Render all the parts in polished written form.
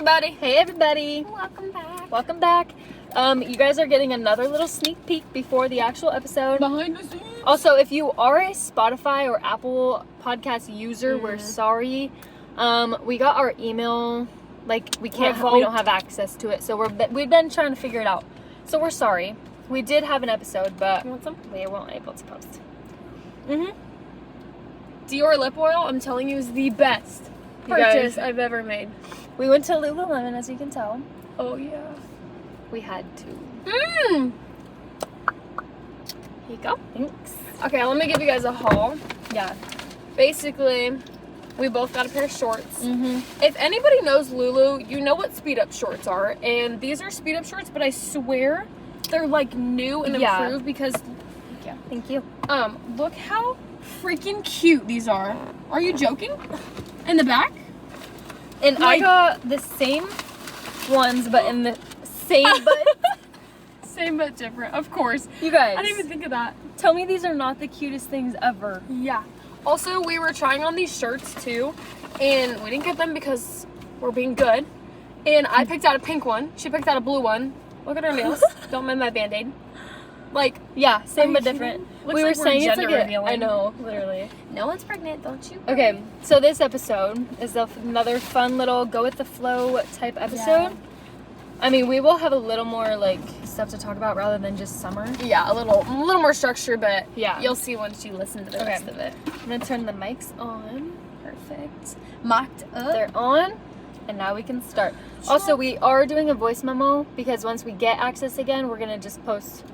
everybody. Hey everybody. Welcome back. Welcome back. You guys are getting another little sneak peek before the actual episode. Behind the scenes. Also, if you are a Spotify or Apple podcast user, we're sorry. We got our email, like we don't have access to it, so we've been trying to figure it out. So we're sorry. We did have an episode, but You want some? we weren't able to post. Dior lip oil, I'm telling you, is the best purchase I've ever made. We went to Lululemon, as you can tell. Oh yeah. We had to. Here you go. Thanks. Okay, let me give you guys a haul. Yeah. Basically, we both got a pair of shorts. If anybody knows Lulu, you know what speed up shorts are, and these are speed up shorts, but I swear they're like new and improved because Thank you. look how freaking cute these are. Are you joking? In the back? And I got the same ones, but in the same but Same but different, of course. you guys, I didn't even think of that. tell me these are not the cutest things ever. Yeah. Also, we were trying on these shirts too, and we didn't get them because we're being good. And I picked out a pink one. She picked out a blue one. Look at her nails. Don't mind my Band-Aid. Like, Yeah, same you but kidding? different. Looks We like were we're saying it's gender like revealing. I know, literally. no one's pregnant, don't you? Okay, so this episode is another fun little go with the flow type episode. Yeah. I mean, we will have a little more like stuff to talk about rather than just summer. Yeah, a little more structure, but Yeah. you'll see once you listen to the rest of it. I'm gonna turn the mics on. Perfect. Mocked up. They're on, and now we can start. Also, we are doing a voice memo because once we get access again, we're gonna just post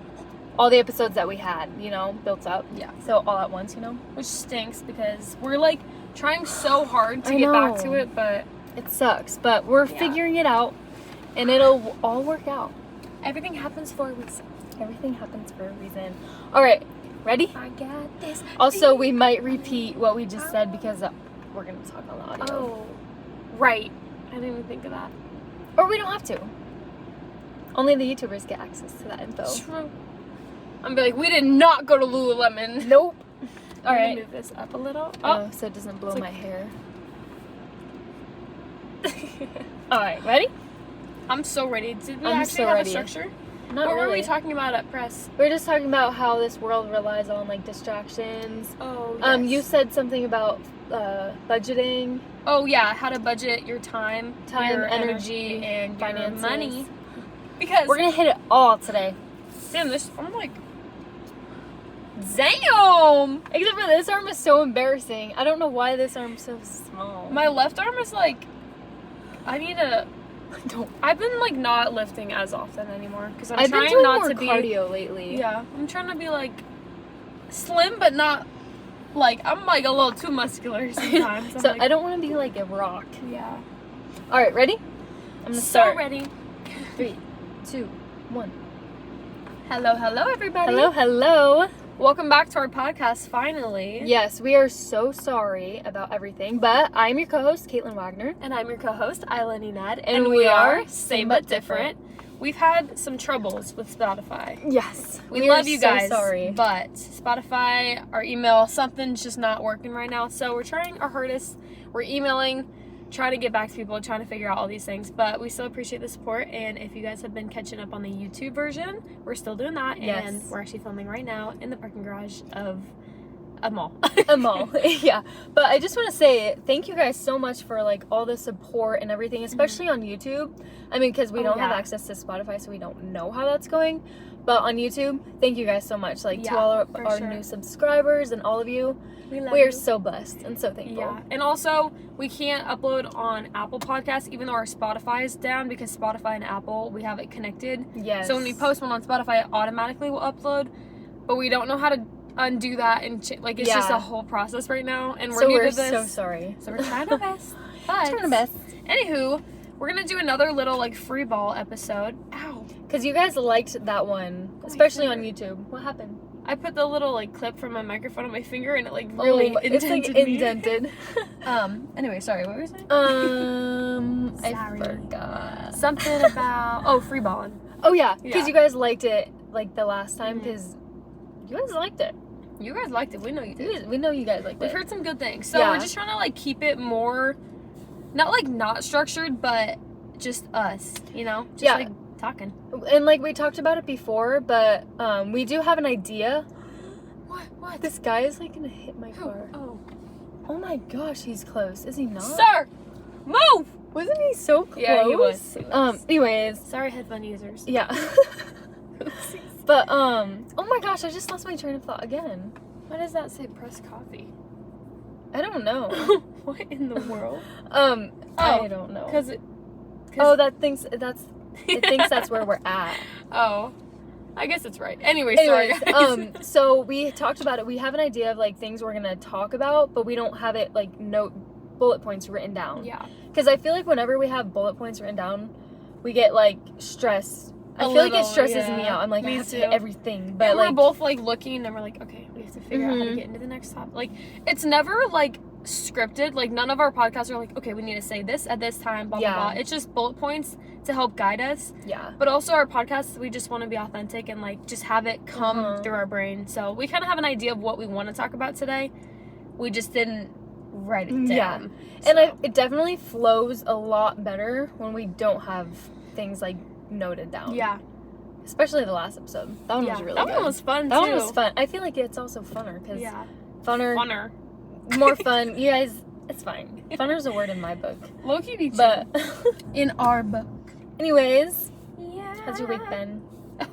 all the episodes that we had, built up. Yeah. So all at once, Which stinks because we're like trying so hard to I get back know. to it, but It sucks, but we're figuring it out, and it'll all work out. everything happens for a reason. Everything happens for a reason. All right, ready? I got this. Also, we might repeat what we just said because we're gonna talk on the audio. Oh, right. I didn't even think of that. Or we don't have to. Only the YouTubers get access to that info. True. I'm be like, we did not go to Lululemon. Nope. All Let me right. move this up a little. Oh, so it doesn't blow It's my hair. All right, ready? I'm so ready. Did we I'm actually so have ready. a structure? Not what really. were we talking about at press? We're just talking about how this world relies on like distractions. Oh, yes. You said something about budgeting, Oh, yeah. How to budget your time, your energy, and finances. your money. Because We're gonna hit it all today. damn, this. I'm like, damn. Except for this arm is so embarrassing. I don't know why this arm's so small. My left arm is like, I need to. I've been like not lifting as often anymore because I've been trying doing not more to be. cardio lately. Yeah, I'm trying to be like slim, but not like I'm like a little too muscular sometimes. I'm So like, I don't want to be like a rock. Yeah. All right, ready? I'm gonna start. ready. 3, 2, 1. Hello, everybody. Hello. Welcome back to our podcast. Finally. Yes, we are so sorry about everything, but I'm your co-host, Caitlin Wagner. And I'm your co-host, Isla Ninad, And we are Same But Different. We've had some troubles with Spotify. Yes, We love you guys, So sorry. but Spotify, our email, something's just not working right now. So we're trying our hardest. We're emailing, trying to get back to people, trying to figure out all these things. But we still appreciate the support. And if you guys have been catching up on the YouTube version, we're still doing that. Yes. And we're actually filming right now in the parking garage of a mall. A mall. Yeah, but I just want to say thank you guys so much for like all the support and everything, especially on YouTube. I mean, because we don't have access to Spotify, so we don't know how that's going. But on YouTube, thank you guys so much. Like to all our new subscribers and all of you, we are so blessed and so thankful. Yeah, and also we can't upload on Apple Podcasts even though our Spotify is down because Spotify and Apple, we have it connected. Yes. So when we post one on Spotify, it automatically will upload, but we don't know how to undo that and it's just a whole process right now, and we're new to this. So sorry. So we're trying our best. But Trying our best. Anywho, we're gonna do another little like free ball episode. Ow! Because you guys liked that one, especially on YouTube. What happened? I put the little like clip from my microphone on my finger and it like really it's like me. indented. Anyway, sorry, what were you saying? I forgot. Something about free balling. Oh yeah, because Yeah. you guys liked it like the last time because you guys liked it. You guys liked it. We know you did. We know you guys liked We've it. heard some good things. So Yeah. we're just trying to like keep it more, not like not structured, but just us, you know? Just Yeah. like talking. And like we talked about it before, but we do have an idea. What? This guy is like gonna hit my Oh, car. oh. Oh my gosh, he's close. Is he not? Sir! Move! Wasn't he so close? Yeah, he was. Anyways. Sorry, headphone users. Yeah. But oh my gosh, I just lost my train of thought again. Why does that say press coffee? I don't know. What in the world? I don't know. Because It thinks that's where we're at. Oh, I guess it's right. Anyways, Anyways, sorry. Guys. So we talked about it. We have an idea of like things we're gonna talk about, but we don't have it like bullet points written down. Yeah. Because I feel like whenever we have bullet points written down, we get like stressed. I feel like it stresses me out. I'm like, I have to hit everything. But we're like, both like looking and we're like, okay, we have to figure out how to get into the next topic. Like, it's never like scripted. Like, none of our podcasts are like, okay, we need to say this at this time, blah, blah, blah. It's just bullet points to help guide us. Yeah. But also our podcasts, we just want to be authentic and like just have it come through our brain. So we kind of have an idea of what we want to talk about today. We just didn't write it down. Yeah. So. And it definitely flows a lot better when we don't have things like noted down. Yeah. Especially the last episode. That one was really good. That one was fun, That too. one was fun. I feel like it's also funner because funner. More fun. You guys, it's fine. Funner's a word in my book. Low-key be But in our book. Anyways, Yeah. how's your week been?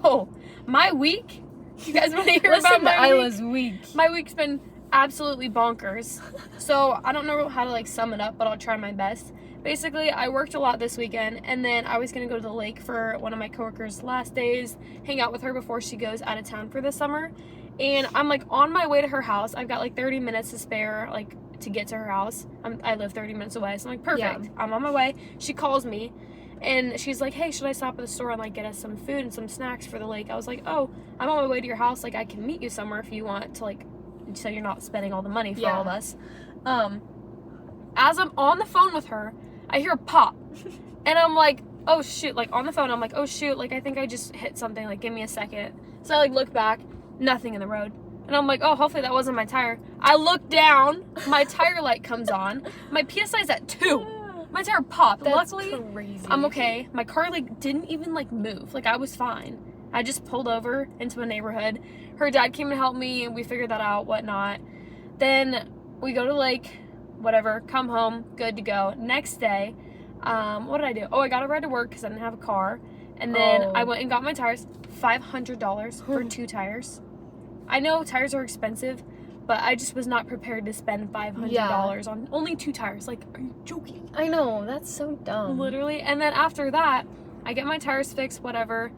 Oh, my week? You guys want to hear Listen about my to week? Isla's week. My week's been absolutely bonkers. So I don't know how to like sum it up, but I'll try my best. Basically, I worked a lot this weekend, and then I was gonna go to the lake for one of my coworkers' last days, hang out with her before she goes out of town for the summer. And I'm like on my way to her house. I've got like 30 minutes to spare, like to get to her house. I live 30 minutes away, so I'm like, perfect. Yeah. I'm on my way. She calls me, and she's like, hey, should I stop at the store and like get us some food and some snacks for the lake? I was like, oh, I'm on my way to your house. Like, I can meet you somewhere if you want to, like, so you're not spending all the money for all of us. As I'm on the phone with her, I hear a pop, and I'm like, oh shoot, like on the phone, I'm like, oh shoot, like I think I just hit something, like give me a second. So I like look back, nothing in the road, and I'm like, oh, hopefully that wasn't my tire. I look down, my tire light comes on, my PSI's at 2. My tire popped. That's Luckily, crazy. I'm okay. My car like didn't even like move. Like I was fine. I just pulled over into a neighborhood. Her dad came to help me, and we figured that out, whatnot. Then we go to lake, whatever, come home, good to go. Next day, what did I do? Oh, I got a ride to work because I didn't have a car. And then I went and got my tires, $500 for 2 tires. I know tires are expensive, but I just was not prepared to spend $500 on only 2 tires. Like, are you joking? I know, that's so dumb. Literally. And then after that, I get my tires fixed, whatever.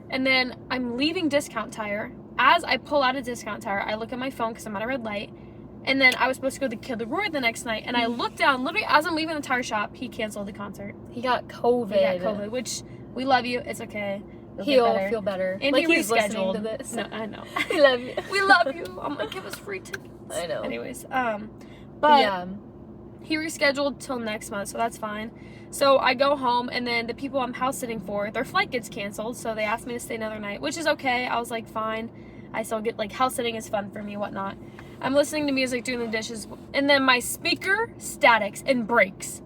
And then I'm leaving Discount Tire. As I pull out a Discount Tire, I look at my phone because I'm at a red light. And then I was supposed to go to Kid Leroy the next night. And I look down, literally as I'm leaving the tire shop, he canceled the concert. He got COVID. He got COVID, which we love you. It's okay. He'll feel better. And like he he's rescheduled. listening to this. No, I know. We love you. We love you. I'm like, give us free tickets. I know. Anyways, but yeah. he rescheduled till next month, so that's fine. So I go home, and then the people I'm house sitting for, their flight gets canceled, so they asked me to stay another night, which is okay. I was like, fine. I still get, like, house sitting is fun for me, whatnot. I'm listening to music, doing the dishes, and then my speaker statics and breaks.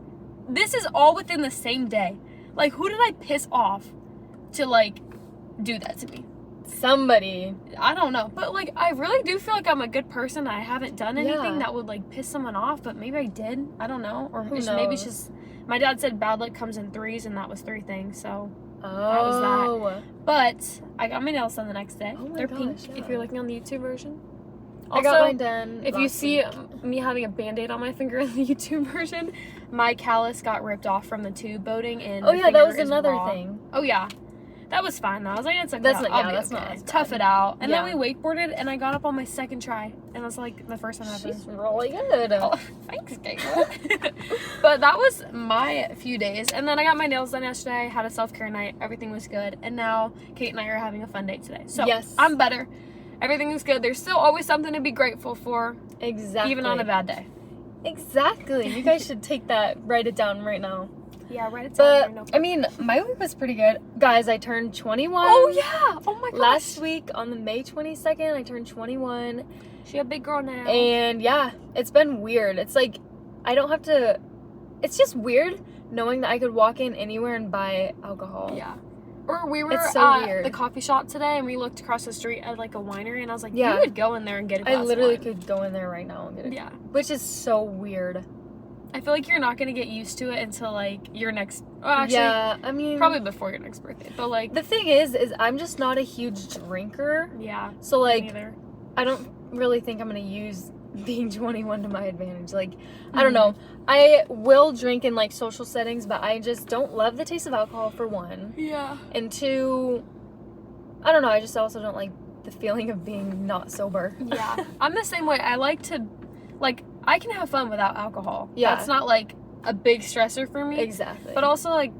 This is all within the same day. Like, who did I piss off to, like, do that to me? Somebody. I don't know, but like I really do feel like I'm a good person. I haven't done anything that would like piss someone off, but maybe I did. I don't know, or maybe it's just my dad said bad luck comes in 3s, and that was 3 things. So that was that. But I got my nails done the next day. They're pink. If you're looking on the YouTube version. Also, I got mine done. If you see me having a band-aid on my finger in the YouTube version, my callus got ripped off from the tube boating, and oh yeah, that was another thing. Oh yeah. That was fine though. I was like, it's okay. That's not, that's okay. Not tough it out. And then we wakeboarded, and I got up on my second try, and that's like the first time ever. She's really good. Oh, thanks, Kayla. But that was my few days, and then I got my nails done yesterday. Had a self-care night. Everything was good, and now Kate and I are having a fun day today. So yes, I'm better. Everything is good. There's still always something to be grateful for. Exactly. Even on a bad day. Exactly. You guys should take that, write it down right now. Yeah, write it down. But, I mean, my week was pretty good. Guys, I turned 21. Oh, yeah. Oh, my gosh. Last week, on the May 22nd, I turned 21. She's a big girl now. And, yeah, it's been weird. It's like, I don't have to... It's just weird knowing that I could walk in anywhere and buy alcohol. Yeah. Or we were It's so at weird. the coffee shop today, and we looked across the street at, like, a winery, and I was like, Yeah. you would go in there and get a glass I literally of wine. could go in there right now and get it. Yeah. Which is so weird. I feel like you're not going to get used to it until, like, your next... Well, actually, yeah, I mean... probably before your next birthday. But, like... The thing is I'm just not a huge drinker. Yeah. So, like, Me neither. I don't really think I'm going to use being 21 to my advantage. Like, I don't know. I will drink in, like, social settings, but I just don't love the taste of alcohol, for one. Yeah. And two, I don't know. I just also don't like the feeling of being not sober. Yeah. I'm the same way. I like to... Like, I can have fun without alcohol. Yeah. That's not, like, a big stressor for me. Exactly. But also, like,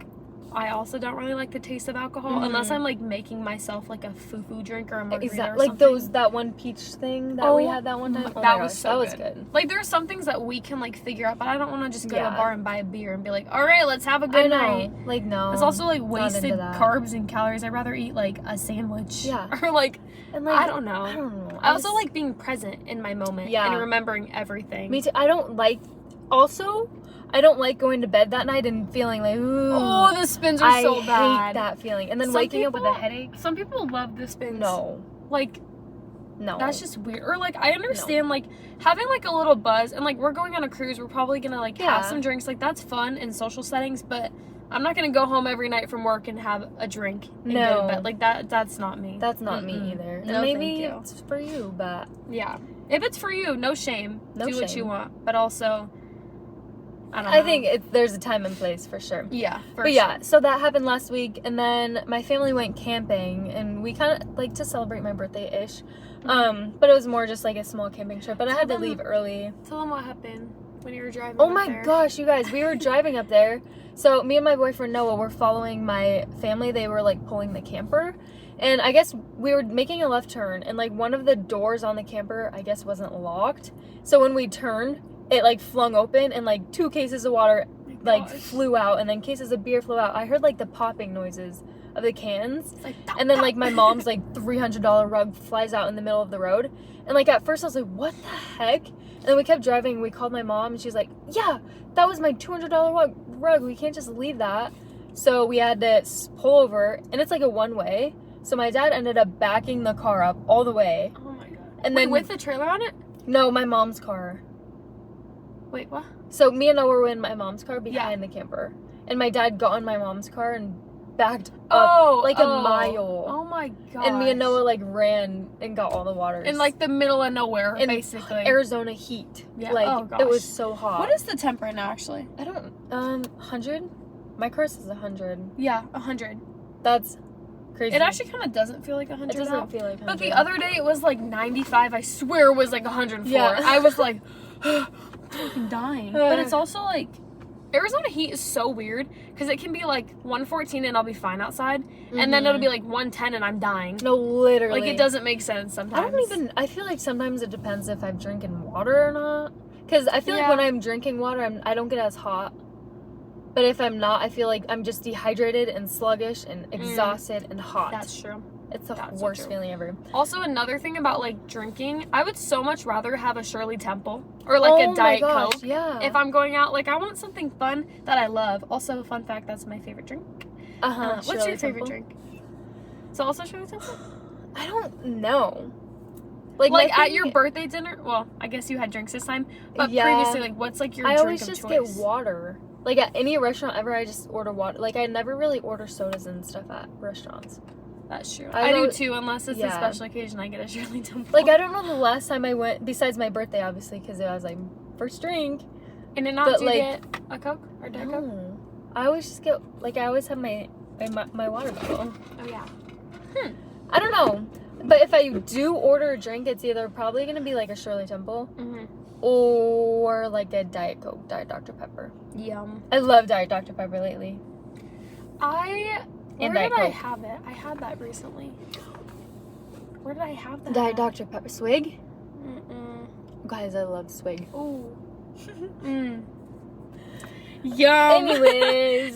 I also don't really like the taste of alcohol Mhm. unless I'm, like, making myself, like, a foo-foo drink or a margarita or like something. that one peach thing that we had that one time. Oh that my was gosh, so that was good. good. Like, there are some things that we can, like, figure out, but I don't want to just go to Yeah. a bar and buy a beer and be like, all right, let's have a good night. Like, no. It's also, like, not wasted into that. carbs and calories. I'd rather eat, like, a sandwich. Yeah. Or, like, And like, I don't know. I don't know. I also like being present in my moment Yeah. and remembering everything. Me too. I don't like going to bed that night and feeling like, ooh. Oh, the spins are so I bad. hate that feeling. And then Some waking up with a people- headache. Some people love the spins. No. Like, No. that's just weird. Or, like, I understand, like, having, like, a little buzz. And, like, we're going on a cruise. We're probably going to, like, Yeah. have some drinks. Like, that's fun in social settings. But I'm not going to go home every night from work and have a drink and go No. to bed. Like, that's not me. That's not me either. And No, maybe thank you. it's for you, but Yeah. If it's for you, no shame. No Do what shame. you want. But also, I don't know. I think there's a time and place for sure. Yeah, for But sure. yeah, so that happened last week, and then my family went camping, and we kind of like to celebrate my birthday-ish. But it was more just like a small camping trip, and I had to leave early. Tell them what happened when you were driving. Oh up my there. gosh, you guys, we were driving up there. So me and my boyfriend Noah were following my family. They were like pulling the camper. And I guess we were making a left turn, and like one of the doors on the camper, I guess, wasn't locked. So when we turned, it like flung open, and like 2 cases of water like gosh. flew out, and then cases of beer flew out. I heard like the popping noises of the cans. It's like, And then like my mom's like $300 rug flies out in the middle of the road. And like at first I was like, what the heck? And then we kept driving, and we called my mom, and she's like, yeah, that was my $200 rug. We can't just leave that. So we had to pull over, and it's like a one-way. So my dad ended up backing the car up all the way. Oh my god. And Wait, then with the trailer on it? no, my mom's car. Wait, what? So me and Noah were in my mom's car behind the camper. And my dad got on my mom's car and backed up like a mile. Oh my god. And me and Noah like ran and got all the waters. in like the middle of nowhere, in basically. Arizona heat. Yeah. Like Oh, it was gosh. so hot. What is the temp right now, actually? I don't 100? My car says 100. Yeah, 100. That's crazy. It actually kind of doesn't feel like 100. It doesn't feel like 100. But the other day it was like 95. I swear it was like 104. Yeah. I was like, I'm fucking dying. But it's also like, Arizona heat is so weird because it can be like 114 and I'll be fine outside, and then it'll be like 110 and I'm dying. No, literally. Like, it doesn't make sense sometimes. I feel like sometimes it depends if I'm drinking water or not. Because I feel like Yeah. when I'm drinking water, I don't get as hot. But if I'm not, I feel like I'm just dehydrated and sluggish and exhausted and hot. That's true. It's the that's so worst true. feeling ever. Also, another thing about like drinking, I would so much rather have a Shirley Temple or like a Diet Coke. Yeah. If I'm going out, like, I want something fun that I love. Also, fun fact, that's my favorite drink. What's your favorite drink? So also Shirley Temple? I don't know. Like at your birthday dinner? Well, I guess you had drinks this time. But Yeah. previously, like, what's like your I drink always of just choice? get water. Like at any restaurant ever, I just order water. Like I never really order sodas and stuff at restaurants. That's true. I I do don't- too, unless it's a yeah. special occasion. I get a Shirley Temple. Like I don't know the last time I went, besides my birthday, obviously, because I was like first drink. And then not but, do you like, get a Coke or Diet Coke? No. I always just get I always have my water bottle. Oh yeah. I don't know, but if I do order a drink, it's either probably gonna be like a Shirley Temple Mm-hmm. or like a Diet Coke, Diet Dr Pepper. Yum. I love Diet Dr Pepper lately. Where And did Diet I Coke. have it? I had that recently. Where did I have that? Diet at? Dr Pepper, Swig. Mm-mm. Guys, I love Swig. Ooh. Mm. Yum. Anyways,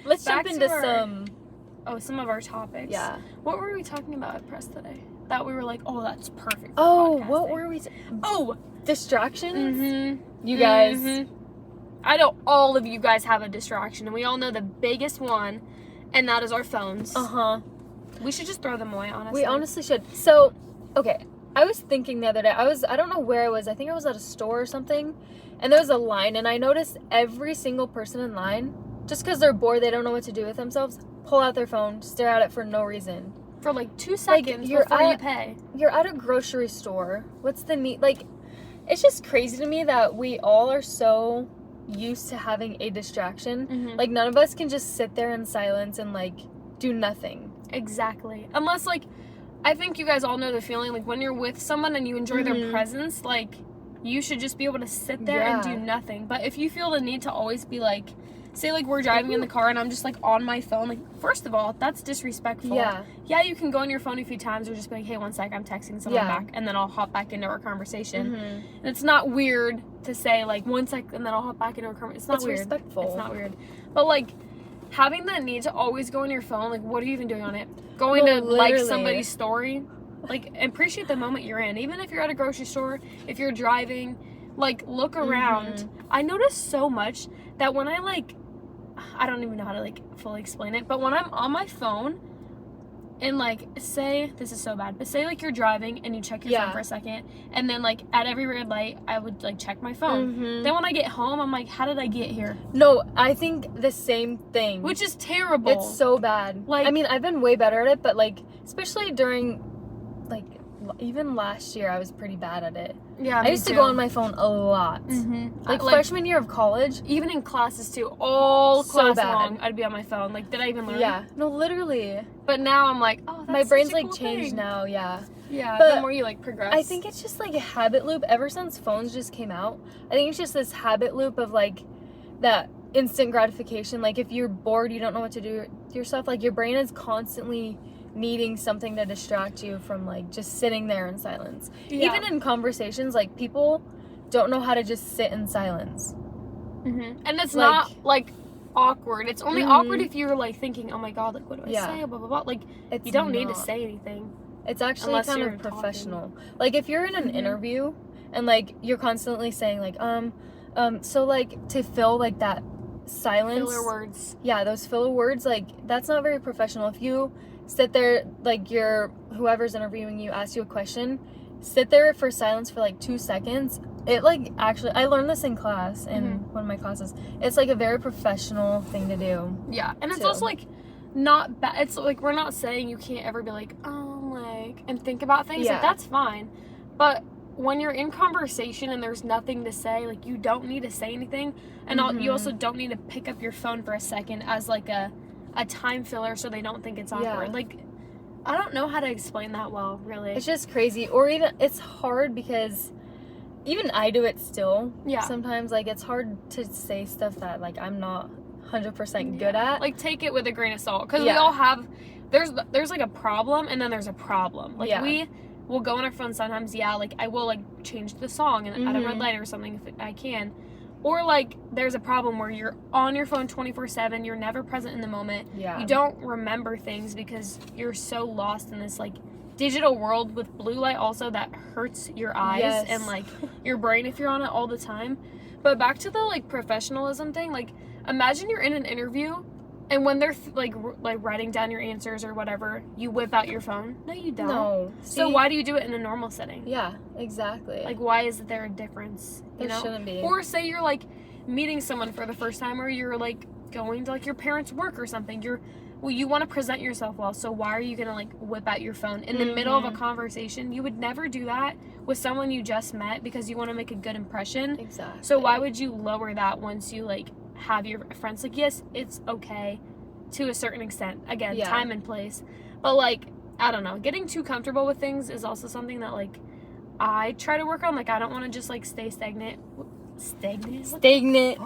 let's back jump to into some of our topics. Yeah. What were we talking about at press today? That we were like, oh, that's perfect. Oh, For what podcasting. were we? Oh. Distractions. Mm-hmm. You guys. Mm-hmm. I know all of you guys have a distraction, and we all know the biggest one, and that is our phones. We should just throw them away, honestly. We honestly should. So, okay, I was thinking the other day, I don't know where I was. I think I was at a store or something, and there was a line, and I noticed every single person in line, just because they're bored, they don't know what to do with themselves, pull out their phone, stare at it for no reason. For like 2 seconds before you pay. You're at a grocery store. What's the need? Like, it's just crazy to me that we all are so used to having a distraction. Like, none of us can just sit there in silence and, like, do nothing. Exactly. Unless, like, I think you guys all know the feeling, like, when you're with someone and you enjoy their presence, like, you should just be able to sit there and do nothing. But if you feel the need to always be, like, say, like, we're driving in the car and I'm just, like, on my phone, like, first of all, that's disrespectful. Yeah, you can go on your phone a few times or just be like, hey, one sec, I'm texting someone back, and then I'll hop back into our conversation. And it's not weird to say, like, one sec, and then I'll hop back into our conversation. It's not weird. It's respectful. It's not weird. But, like, having that need to always go on your phone, like, what are you even doing on it? Going to like somebody's story? Like, appreciate the moment you're in. Even if you're at a grocery store, if you're driving, like, look around. I notice so much that when I, like, I don't even know how to, like, fully explain it, but when I'm on my phone and, like, say, this is so bad, but say, like, you're driving and you check your phone for a second, and then, like, at every red light, I would, like, check my phone. Then when I get home, I'm like, how did I get here? No, I think the same thing. Which is terrible. It's so bad. Like, I mean, I've been way better at it, but, like, especially during, like, even last year, I was pretty bad at it. Yeah, I used to go on my phone a lot. Like, freshman year of college. Even in classes, too. All class long, I'd be on my phone. Like, did I even learn? Yeah. No, literally. But now I'm like, oh, that's my brain's, like, cool changed thing. now, yeah. Yeah, but the more you, like, progress. I think it's just, like, a habit loop. Ever since phones just came out, I think it's just this habit loop of, like, that instant gratification. Like, if you're bored, you don't know what to do yourself, like, your brain is constantly needing something to distract you from, like, just sitting there in silence. Even in conversations, like, people don't know how to just sit in silence. And it's like, not, like, awkward. It's only awkward if you're, like, thinking, oh my god, like, what do I say, blah blah blah. Like, you don't need to say anything. It's actually kind of professional. Like, if you're in an interview and, like, you're constantly saying, like, so, like, to fill, like, that silence, filler words, those filler words, like, that's not very professional. If you sit there, like, whoever's interviewing you asks you a question, sit there for silence for, like, 2 seconds. It, like, actually, I learned this in class, in one of my classes. It's, like, a very professional thing to do. Yeah, and it's also, like, not bad. It's, like, we're not saying you can't ever be like, oh, like, and think about things. Like, that's fine. But when you're in conversation and there's nothing to say, like, you don't need to say anything. And you also don't need to pick up your phone for a second as, like, a time filler so they don't think it's awkward. Like, I don't know how to explain that well, really. It's just crazy. Or even, it's hard because even I do it still. Sometimes, like, it's hard to say stuff that, like, I'm not 100% good at. Like, take it with a grain of salt. Because we all have, there's, like, a problem, and then there's a problem. Like, we will go on our phone sometimes, like, I will, like, change the song at a red light or something if I can. Or, like, there's a problem where you're on your phone 24/7, you're never present in the moment. You don't remember things because you're so lost in this, like, digital world with blue light also that hurts your eyes and, like, your brain if you're on it all the time. But back to the, like, professionalism thing, like, imagine you're in an interview and when they're, like writing down your answers or whatever, you whip out your phone. No, you don't. No. So why do you do it in a normal setting? Yeah, exactly. Like, why is there a difference? You know? Shouldn't be. Or say you're, like, meeting someone for the first time, or you're, like, going to, like, your parents' work or something. You want to present yourself well, so why are you gonna, like, whip out your phone in the middle of a conversation? You would never do that with someone you just met because you want to make a good impression. Exactly. So why would you lower that once you, like, have your friends? Like, yes, it's okay to a certain extent. Again, time and place. But, like, I don't know. Getting too comfortable with things is also something that, like, I try to work on. Like, I don't want to just, like, stay stagnant. Stagnant?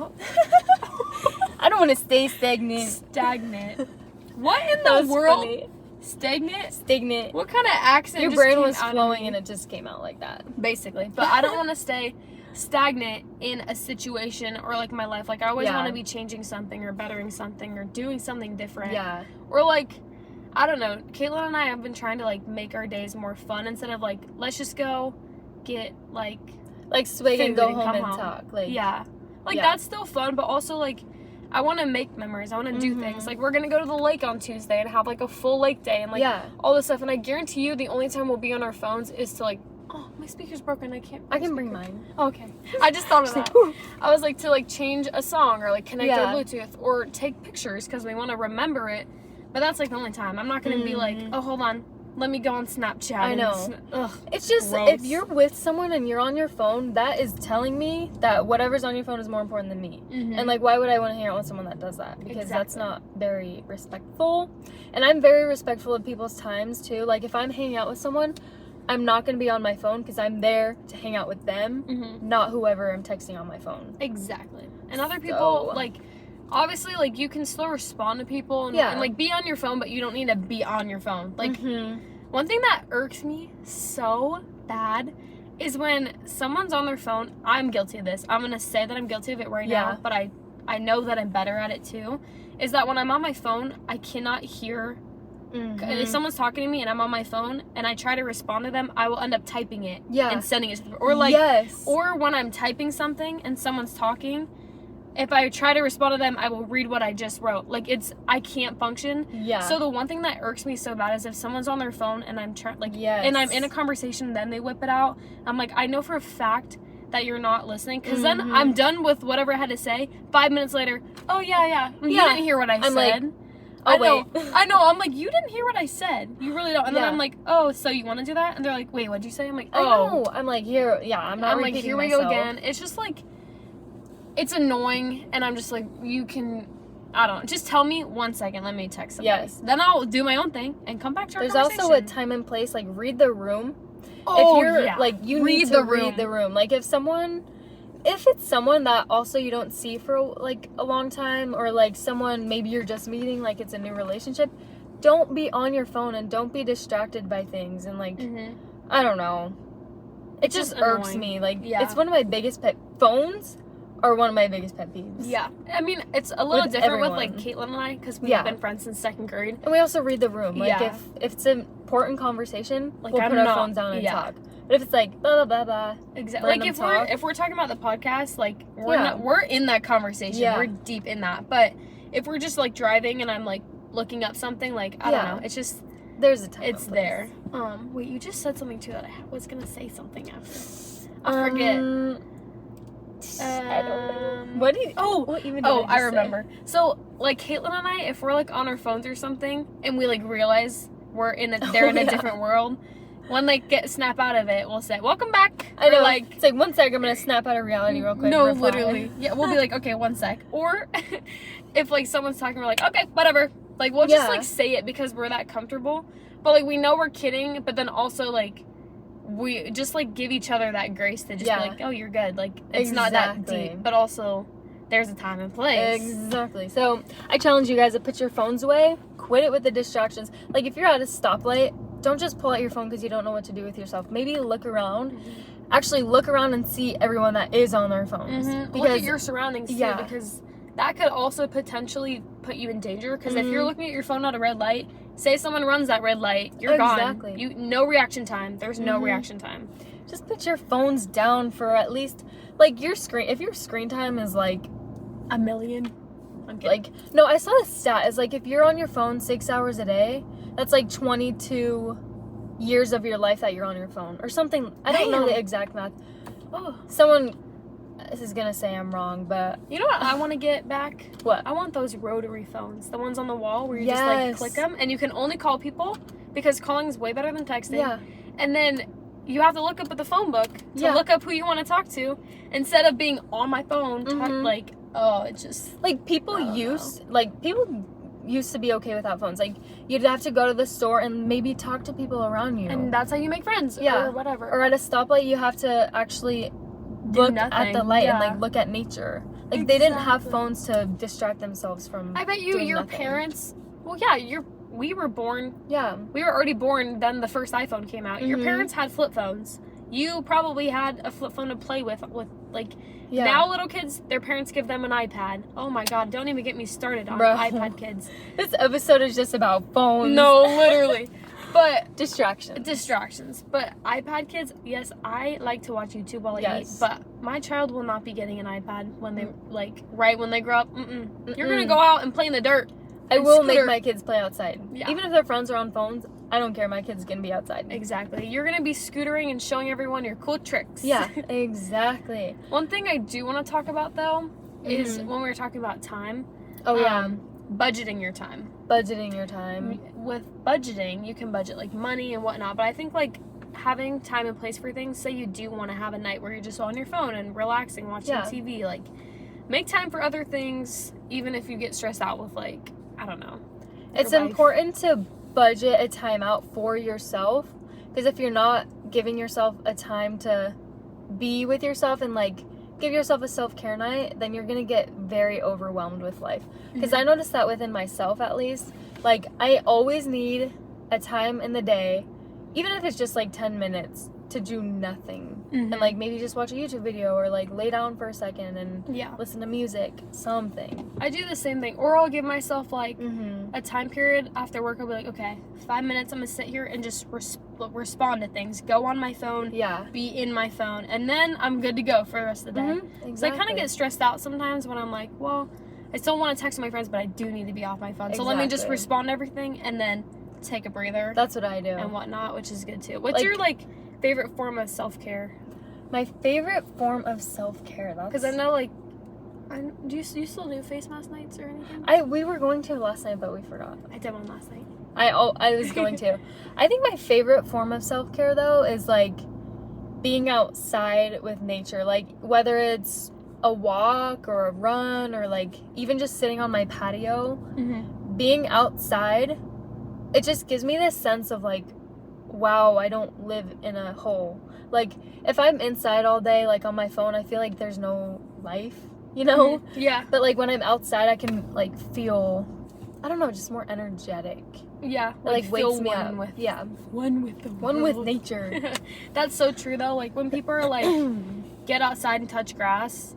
I don't want to stay stagnant. Stagnant. What in the world? Funny. Stagnant. What kind of accent? Your brain was flowing and it just came out like that. Basically. But I don't want to stay stagnant in a situation or, like, my life. Like, I always want to be changing something or bettering something or doing something different. Or, like, I don't know. Caitlin and I have been trying to, like, make our days more fun instead of, like, let's just go get, like swig and go home and talk. Like, Like, that's still fun, but also, like, I want to make memories. I want to do things. Like, we're going to go to the lake on Tuesday and have, like, a full lake day and, like, all this stuff. And I guarantee you the only time we'll be on our phones is to, like, oh, my speaker's broken. I can bring mine. Oh, okay. I just thought of that. I was, like, to, like, change a song or, like, connect our Bluetooth or take pictures because we want to remember it. But that's, like, the only time. I'm not going to be like, oh, hold on. Let me go on Snapchat. I know. Ugh, it's just, gross. if you're with someone and you're on your phone, that is telling me that whatever's on your phone is more important than me. And, like, why would I want to hang out with someone that does that? Because that's not very respectful. And I'm very respectful of people's times, too. Like, if I'm hanging out with someone, I'm not going to be on my phone because I'm there to hang out with them, not whoever I'm texting on my phone. Exactly. And other people, like... Obviously, like, you can still respond to people and, like, be on your phone, but you don't need to be on your phone. Like, one thing that irks me so bad is when someone's on their phone. I'm guilty of this. I'm going to say that I'm guilty of it right now, but I know that I'm better at it, too, is that when I'm on my phone, I cannot hear. If someone's talking to me and I'm on my phone and I try to respond to them, I will end up typing it and sending it to them. Or, like, or when I'm typing something and someone's talking, if I try to respond to them, I will read what I just wrote. Like, I can't function. So the one thing that irks me so bad is if someone's on their phone and I'm trying, like, and I'm in a conversation, then they whip it out. I'm like, I know for a fact that you're not listening, because then I'm done with whatever I had to say. 5 minutes later, oh, yeah. You didn't hear what I said. Like, oh, wait. I know. I'm like, you didn't hear what I said. You really don't. And then I'm like, oh, so you want to do that? And they're like, wait, what'd you say? I'm like, oh. I know. I'm like, here, I'm not repeating here we myself. go again. It's just like, it's annoying, and I'm just like, you can, I don't know, just tell me 1 second, let me text somebody. Then I'll do my own thing and come back to our conversation. There's also a time and place, like, read the room. Oh, if you're, like, you need to read the room. Like, if it's someone that also you don't see for, like, a long time, or, like, someone maybe you're just meeting, like, it's a new relationship, don't be on your phone and don't be distracted by things, and, like, I don't know. It just irks me. Like, it's one of my biggest phones are one of my biggest pet peeves. Yeah. I mean, it's a little different with, like, Caitlin and I, because we've been friends since 2nd grade. And we also read the room. Like, if it's an important conversation, like, we'll put our phones down and talk. But if it's like, blah, blah, blah, blah. Exactly. Like, if we're talking about the podcast, like, we're in that conversation. We're deep in that. But if we're just, like, driving and I'm, like, looking up something, like, I don't know. It's just... There's a time. It's there. Wait, you just said something, too, that I was going to say something after. I forget. I don't know. What do you... what even I remember. So, like, Caitlin and I, if we're, like, on our phones or something, and we, like, realize they're in a different world, when they snap out of it, we'll say, welcome back. I know. Or, like, it's like, 1 sec, I'm going to snap out of reality real quick. No, literally. Yeah, we'll be like, okay, 1 sec. Or, if, like, someone's talking, we're like, okay, whatever. Like, we'll just, like, say it because we're that comfortable. But, like, we know we're kidding, but then also, like, we just, like, give each other that grace to just be like, oh, you're good. Like, it's not that deep. But also, there's a time and place. Exactly. So, I challenge you guys to put your phones away. Quit it with the distractions. Like, if you're at a stoplight, don't just pull out your phone because you don't know what to do with yourself. Maybe look around. Actually, look around and see everyone that is on their phones. Because, look at your surroundings, too, because that could also potentially put you in danger. Because if you're looking at your phone at a red light, say someone runs that red light, you're gone. No reaction time. There's no reaction time. Just put your phones down for at least, like, your screen. If your screen time is like 1 million, like, no, I saw the stat. It's like, if you're on your phone 6 hours a day, that's like 22 years of your life that you're on your phone or something. I don't know the exact math. Someone is gonna say I'm wrong, but you know what I want to get back? What? I want those rotary phones, the ones on the wall where you just, like, click them and you can only call people, because calling is way better than texting. And then you have to look up at the phone book to look up who you want to talk to instead of being on my phone. Like, it's just, like, people used to be okay without phones. Like, you'd have to go to the store and maybe talk to people around you, and that's how you make friends. Or whatever. Or at a stoplight, you have to actually look at the light and, like, look at nature. Like, they didn't have phones to distract themselves from I bet your nothing. parents, we were born, we were already born then the first iPhone came out. Your parents had flip phones. You probably had a flip phone to play with like, now little kids, their parents give them an iPad. Oh my god, don't even get me started on iPad kids. This episode is just about phones. No, literally. But distractions. But iPad kids, yes, I like to watch YouTube while I eat, but my child will not be getting an iPad when they right when they grow up. You're gonna go out and play in the dirt. I will make my kids play outside. Yeah. Even if their friends are on phones, I don't care. My kid's gonna be outside. Exactly. You're gonna be scootering and showing everyone your cool tricks. Yeah, exactly. One thing I do want to talk about though is when we were talking about time. Oh yeah. Budgeting your time. Budgeting your time. With budgeting, you can budget like money and whatnot, but I think like having time and place for things. Say you do want to have a night where you're just on your phone and relaxing, watching TV. Like, make time for other things, even if you get stressed out with like, I don't know. It's important to budget a time out for yourself, because if you're not giving yourself a time to be with yourself and like give yourself a self-care night, then you're gonna get very overwhelmed with life. Because I noticed that within myself, at least, like I always need a time in the day, even if it's just like 10 minutes, to do nothing and like maybe just watch a YouTube video or like lay down for a second and listen to music, something. I do the same thing, or I'll give myself like a time period after work. I'll be like, okay, 5 minutes, I'm gonna sit here and just respond to things, go on my phone, be in my phone, and then I'm good to go for the rest of the day. Exactly. So I kind of get stressed out sometimes when I'm like, well, I still want to text my friends, but I do need to be off my phone. So let me just respond to everything and then take a breather. That's what I do. And whatnot, which is good too. What's your like favorite form of self-care? My favorite form of self-care, because I know like, do you still do face mask nights or anything? We were going to last night, but we forgot. I did one last night. I was going to. I think my favorite form of self-care though is like being outside with nature, like whether it's a walk or a run or like even just sitting on my patio. Being outside, it just gives me this sense of like, wow, I don't live in a hole. Like, if I'm inside all day, like, on my phone, I feel like there's no life, you know? Yeah. But, like, when I'm outside, I can, like, feel, I don't know, just more energetic. Yeah. It, like wakes me up. One with the world. One with nature. That's so true, though. Like, when people are, like, get outside and touch grass,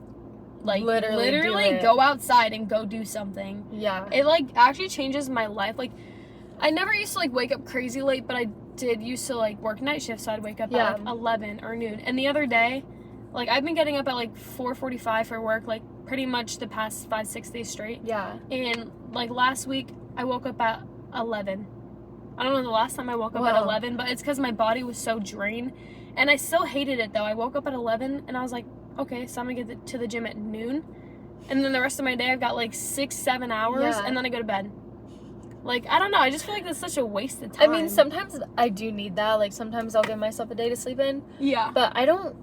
like, literally go outside and go do something. Yeah. It, like, actually changes my life. Like, I never used to, like, wake up crazy late, but I did used to, like, work night shifts, so I'd wake up at, like, 11 or noon. And the other day, like, I've been getting up at, like, 4:45 for work, like, pretty much the past 5-6 days straight. Yeah. And, like, last week, I woke up at 11. I don't know the last time I woke up at 11, but it's because my body was so drained. And I still hated it, though. I woke up at 11, and I was like, okay, so I'm going to get to the gym at noon. And then the rest of my day, I've got, like, 6-7 hours, and then I go to bed. Like, I don't know. I just feel like that's such a waste of time. I mean, sometimes I do need that. Like, sometimes I'll give myself a day to sleep in. Yeah. But I don't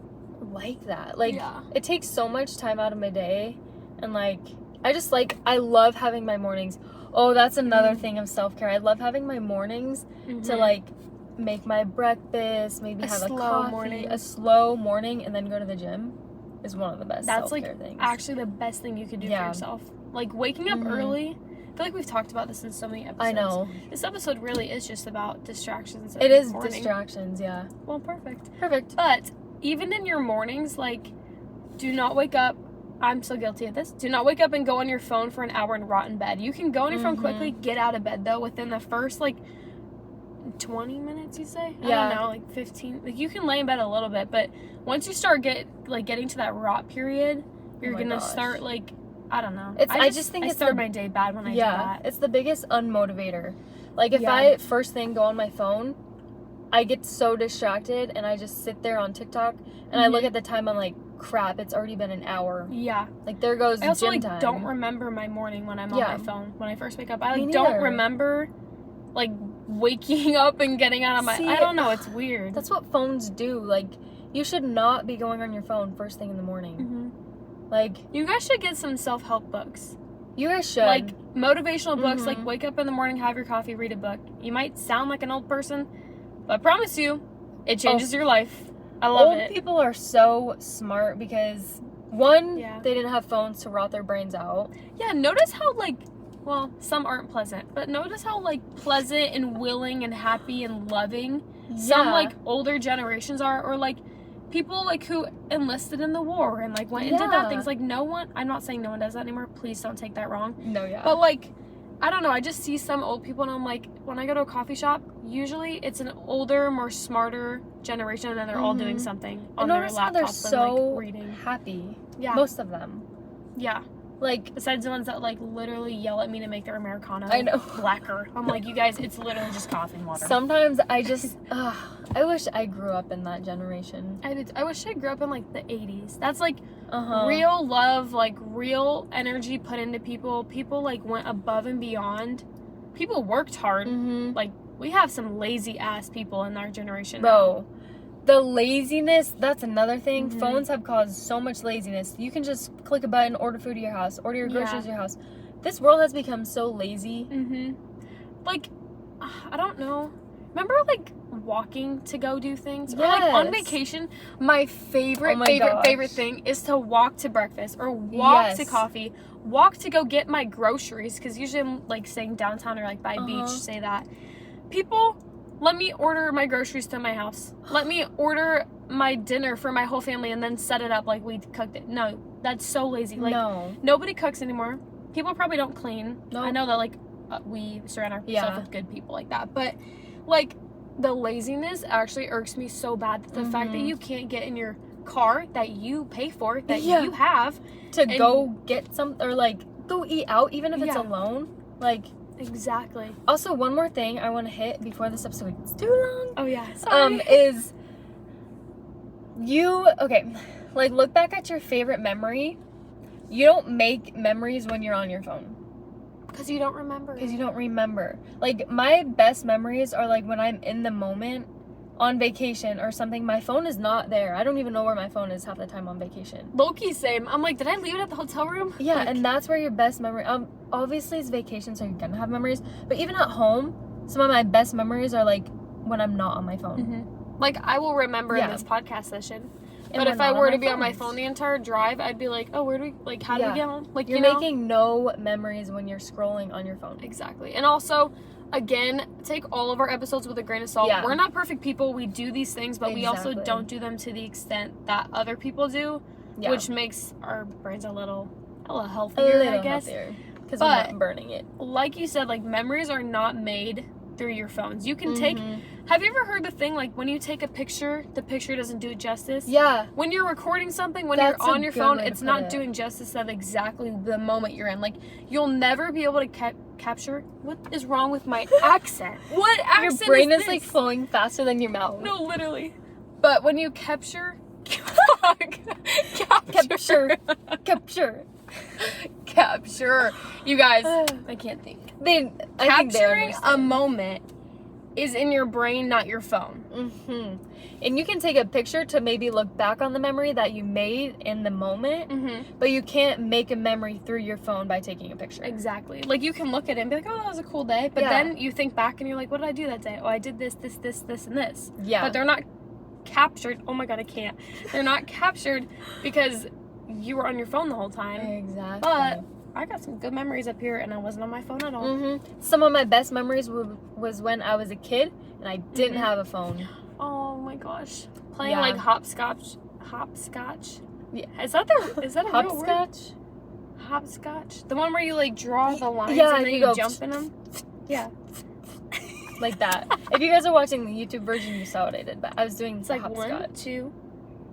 like that. Like, it takes so much time out of my day. And, like, I love having my mornings. Oh, that's another thing of self-care. I love having my mornings to, like, make my breakfast, maybe have a coffee. A slow morning, and then go to the gym is one of the best self-care things. That's, like, actually the best thing you could do for yourself. Like, waking up early. I feel like we've talked about this in so many episodes. I know. This episode really is just about distractions. It is distractions, yeah. Well, perfect. But even in your mornings, like, do not wake up. I'm so guilty of this. Do not wake up and go on your phone for an hour and rot in bed. You can go on your phone quickly, get out of bed, though, within the first, like, 20 minutes, you say? I don't know, like 15. Like, you can lay in bed a little bit, but once you start getting to that rot period, you're going to start, like, I don't know. I just think I start my day bad when I do that. It's the biggest unmotivator. Like, if I first thing go on my phone, I get so distracted, and I just sit there on TikTok, and I look at the time, I'm like, crap, it's already been an hour. Yeah. Like, there goes gym time. I also, don't remember my morning when I'm on my phone. When I first wake up, I, don't remember, like, waking up and getting out of my... I don't know, it's weird. That's what phones do. Like, you should not be going on your phone first thing in the morning. Like, you guys should get some self-help books. You guys should. Like, motivational books, like, wake up in the morning, have your coffee, read a book. You might sound like an old person, but I promise you, it changes your life. I love it. Old people are so smart because, one, they didn't have phones to rot their brains out. Yeah, notice how, like, well, some aren't pleasant, but notice how, like, pleasant and willing and happy and loving some, like, older generations are, or, like, people, like, who enlisted in the war and, like, went and did that things. Like, no one, I'm not saying no one does that anymore. Please don't take that wrong. No, yeah. But, like, I don't know, I just see some old people and I'm like, when I go to a coffee shop, usually it's an older, more smarter generation and they're all doing something on their laptops how they're so and like reading. happy. Yeah. Most of them. Yeah. Like, besides the ones that like literally yell at me to make their Americano I know. blacker. I'm like, you guys, it's literally just coffee and water. Sometimes I just, I wish I grew up in that generation. I wish I grew up in like the 80s. That's like real love, like real energy put into people. People like went above and beyond. People worked hard. Like, we have some lazy ass people in our generation. Bro, the laziness, that's another thing. Phones have caused so much laziness. You can just click a button, order food to your house, order your groceries to your house. This world has become so lazy. Like, I don't know. Remember, like, walking to go do things? Yes. Or, like, on vacation, my favorite thing is to walk to breakfast or walk to coffee, walk to go get my groceries, because usually I'm, like, staying downtown or, like, by a beach, say that. People, let me order my groceries to my house. Let me order my dinner for my whole family and then set it up like we cooked it. No, that's so lazy. Like, nobody cooks anymore. People probably don't clean. I know that, like, we surround ourselves with good people like that, but like the laziness actually irks me so bad. The fact that you can't get in your car that you pay for, that you have to go get some, or like go eat out, even if it's alone. Like, exactly. Also, one more thing I want to hit before this episode gets too long. Oh yeah, sorry. Is you like look back at your favorite memory. You don't make memories when you're on your phone. Because you don't remember. Like, my best memories are, like, when I'm in the moment on vacation or something. My phone is not there. I don't even know where my phone is half the time on vacation. Low-key same. I'm like, did I leave it at the hotel room? Yeah, like, and that's where your best memory... obviously, it's vacation, so you're gonna have memories. But even at home, some of my best memories are, like, when I'm not on my phone. Like, I will remember in this podcast session. But if I were to be on my phone the entire drive, I'd be like, oh, where do we, like, how do we get home? Like, you're making no memories when you're scrolling on your phone. Exactly. And also, again, take all of our episodes with a grain of salt. Yeah. We're not perfect people. We do these things, but we also don't do them to the extent that other people do, which makes our brains a little healthier, I guess. Because we're not burning it. Like you said, like, memories are not made through your phones. You can take... Have you ever heard the thing, like, when you take a picture, the picture doesn't do it justice? Yeah. When you're recording something, when you're on your phone, it's not doing justice of exactly the moment you're in. Like, you'll never be able to capture... What is wrong with my accent? What accent Your brain is like, flowing faster than your mouth. No, literally. But when you capture... Capture. You guys, I can't think. Capturing a moment is in your brain, not your phone. And you can take a picture to maybe look back on the memory that you made in the moment, but you can't make a memory through your phone by taking a picture. Exactly. Like, you can look at it and be like, oh, that was a cool day, but then you think back and you're like, what did I do that day? Oh, I did this, and this. Yeah. But they're not captured. Oh my god, I can't. They're not captured because you were on your phone the whole time. Exactly. But I got some good memories up here and I wasn't on my phone at all. Some of my best memories was when I was a kid and I didn't have a phone. Oh my gosh. Playing like hopscotch. Yeah. Is that a real word? Hopscotch? The one where you like draw the lines and then you jump in them? Yeah. Like that. If you guys are watching the YouTube version, you saw what I did, but I was doing it's like hopscotch. 1, 2,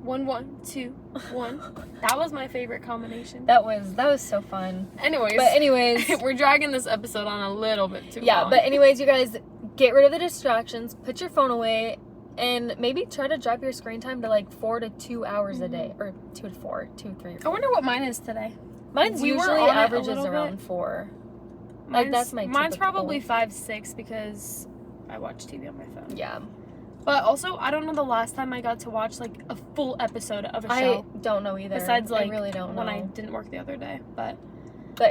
1, 1, 2, 1. That was my favorite combination. That was so fun. Anyways, we're dragging this episode on a little bit too long. Yeah, but anyways, you guys, get rid of the distractions, put your phone away, and maybe try to drop your screen time to like 4 to 2 hours a day, or 2 to 4, 2, 3, 4. I wonder what mine is today. Mine's usually averages around 4. Like, that's my typical. Mine's probably 5, 6 because I watch TV on my phone. Yeah. But also, I don't know the last time I got to watch like a full episode of a show. I don't know either. Besides, like, I really don't know. When I didn't work the other day. But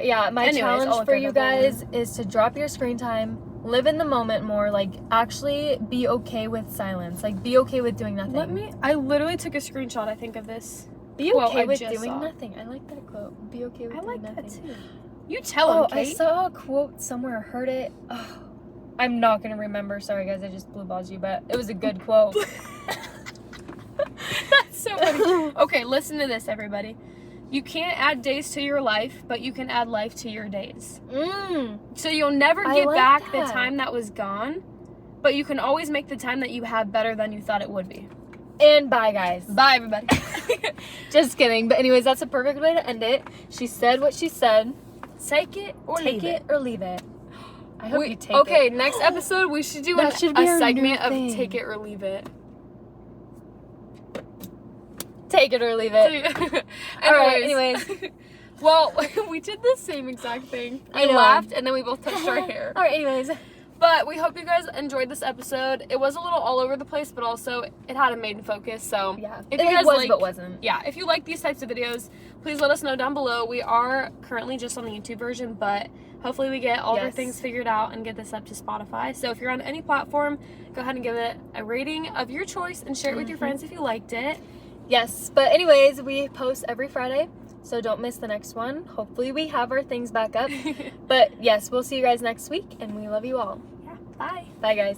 yeah, my challenge for you guys is to drop your screen time, live in the moment more, like, actually be okay with silence. Like, be okay with doing nothing. I literally took a screenshot, I think, of this. Be okay with doing nothing. I like that quote. Be okay with doing nothing. I like that too. You tell him, Kate. I saw a quote somewhere, heard it. Oh, I'm not going to remember. Sorry, guys. I just blue balled you, but it was a good quote. That's so funny. Okay, listen to this, everybody. You can't add days to your life, but you can add life to your days. Mm. So you'll never I get like back the that. time that was gone, but you can always make the time that you have better than you thought it would be. And bye, guys. Bye, everybody. Just kidding. But anyways, that's a perfect way to end it. She said what she said. Take it or Take leave it or leave it. I hope you take it. Okay, next episode we should do That should be a our segment new of thing. take it or leave it. Take it or leave it. Anyways. Well, we did the same exact thing. I We know. laughed and then we both touched our hair. Alright, anyways. But we hope you guys enjoyed this episode. It was a little all over the place, but also it had a main focus. So Yeah. if It you guys was, like, but wasn't. yeah, if you like these types of videos, please let us know down below. We are currently just on the YouTube version, but hopefully we get all of our Yes. things figured out and get this up to Spotify. So if you're on any platform, go ahead and give it a rating of your choice and share it with your friends if you liked it. Yes. But anyways, we post every Friday. So don't miss the next one. Hopefully we have our things back up. But yes, we'll see you guys next week, and we love you all. Yeah, bye. Bye, guys.